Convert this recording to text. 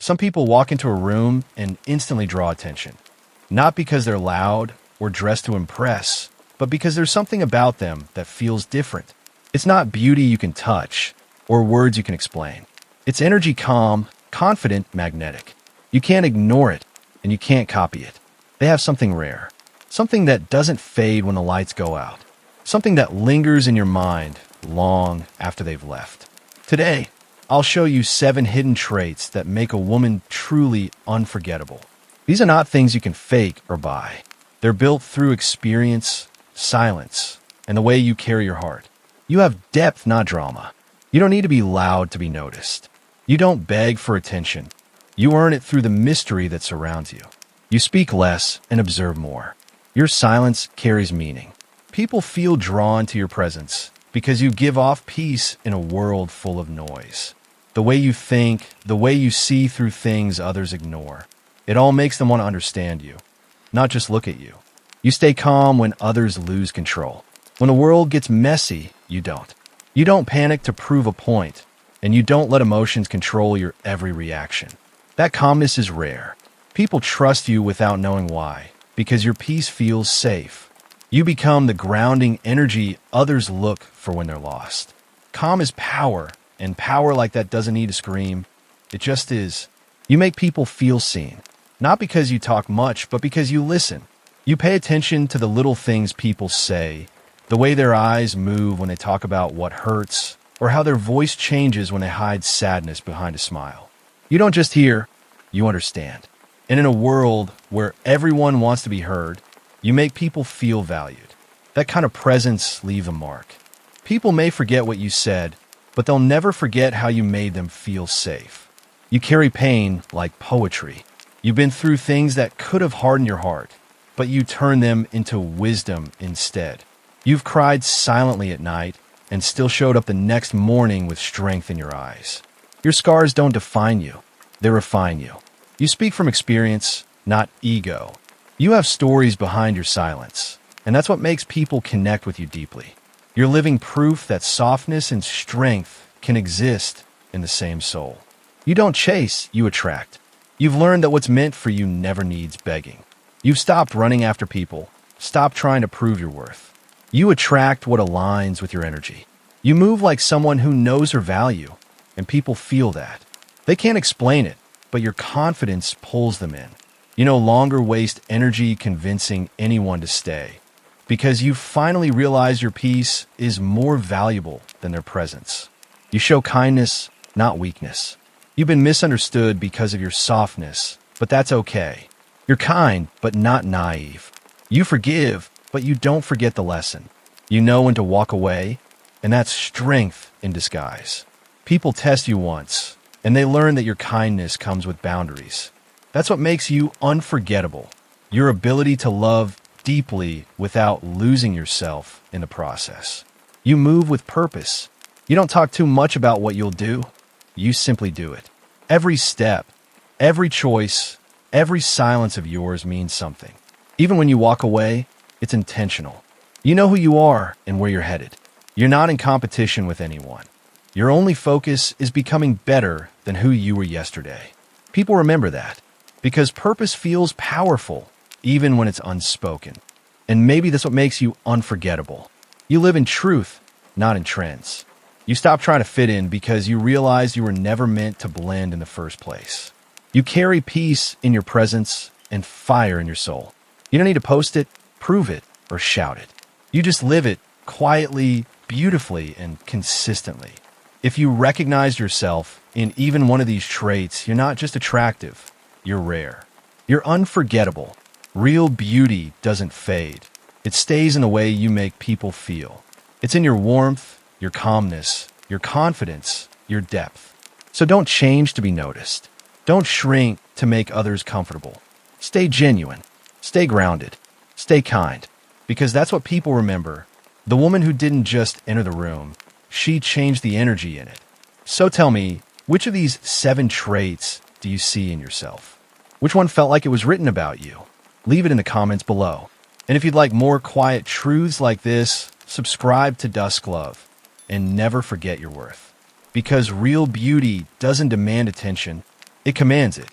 Some people walk into a room and instantly draw attention, not because they're loud or dressed to impress, but because there's something about them that feels different. It's not beauty you can touch or words you can explain. It's energy, calm, confident, magnetic. You can't ignore it, and you can't copy it. They have something rare, something that doesn't fade when the lights go out, something that lingers in your mind long after they've left. Today, I'll show you 7 hidden traits that make a woman truly unforgettable. These are not things you can fake or buy. They're built through experience, silence, and the way you carry your heart. You have depth, not drama. You don't need to be loud to be noticed. You don't beg for attention. You earn it through the mystery that surrounds you. You speak less and observe more. Your silence carries meaning. People feel drawn to your presence because you give off peace in a world full of noise. The way you think, the way you see through things others ignore. It all makes them want to understand you, not just look at you. You stay calm when others lose control. When the world gets messy, you don't. You don't panic to prove a point, and you don't let emotions control your every reaction. That calmness is rare. People trust you without knowing why, because your peace feels safe. You become the grounding energy others look for when they're lost. Calm is power, and power like that doesn't need to scream. It just is. You make people feel seen, not because you talk much, but because you listen. You pay attention to the little things people say, the way their eyes move when they talk about what hurts, or how their voice changes when they hide sadness behind a smile. You don't just hear, you understand. And in a world where everyone wants to be heard, you make people feel valued. That kind of presence leaves a mark. People may forget what you said, but they'll never forget how you made them feel safe. You carry pain like poetry. You've been through things that could have hardened your heart, but you turn them into wisdom instead. You've cried silently at night and still showed up the next morning with strength in your eyes. Your scars don't define you, they refine you. You speak from experience, not ego. You have stories behind your silence, and that's what makes people connect with you deeply. You're living proof that softness and strength can exist in the same soul. You don't chase, you attract. You've learned that what's meant for you never needs begging. You've stopped running after people, stopped trying to prove your worth. You attract what aligns with your energy. You move like someone who knows her value, and people feel that. They can't explain it, but your confidence pulls them in. You no longer waste energy convincing anyone to stay, because you finally realize your peace is more valuable than their presence. You show kindness, not weakness. You've been misunderstood because of your softness, but that's okay. You're kind, but not naive. You forgive, but you don't forget the lesson. You know when to walk away, and that's strength in disguise. People test you once, and they learn that your kindness comes with boundaries. That's what makes you unforgettable. Your ability to love deeply without losing yourself in the process. You move with purpose. You don't talk too much about what you'll do. You simply do it. Every step, every choice, every silence of yours means something. Even when you walk away, it's intentional. You know who you are and where you're headed. You're not in competition with anyone. Your only focus is becoming better than who you were yesterday. People remember that because purpose feels powerful even when it's unspoken. And maybe that's what makes you unforgettable. You live in truth, not in trends. You stop trying to fit in because you realize you were never meant to blend in the first place. You carry peace in your presence and fire in your soul. You don't need to post it, prove it, or shout it. You just live it quietly, beautifully, and consistently. If you recognize yourself in even one of these traits, you're not just attractive, you're rare. You're unforgettable. Real beauty doesn't fade. It stays in the way you make people feel. It's in your warmth, your calmness, your confidence, your depth. So don't change to be noticed. Don't shrink to make others comfortable. Stay genuine. Stay grounded. Stay kind. Because that's what people remember. The woman who didn't just enter the room, she changed the energy in it. So tell me, which of these 7 traits do you see in yourself? Which one felt like it was written about you? Leave it in the comments below. And if you'd like more quiet truths like this, subscribe to Dusklove. And never forget your worth. Because real beauty doesn't demand attention, It commands it.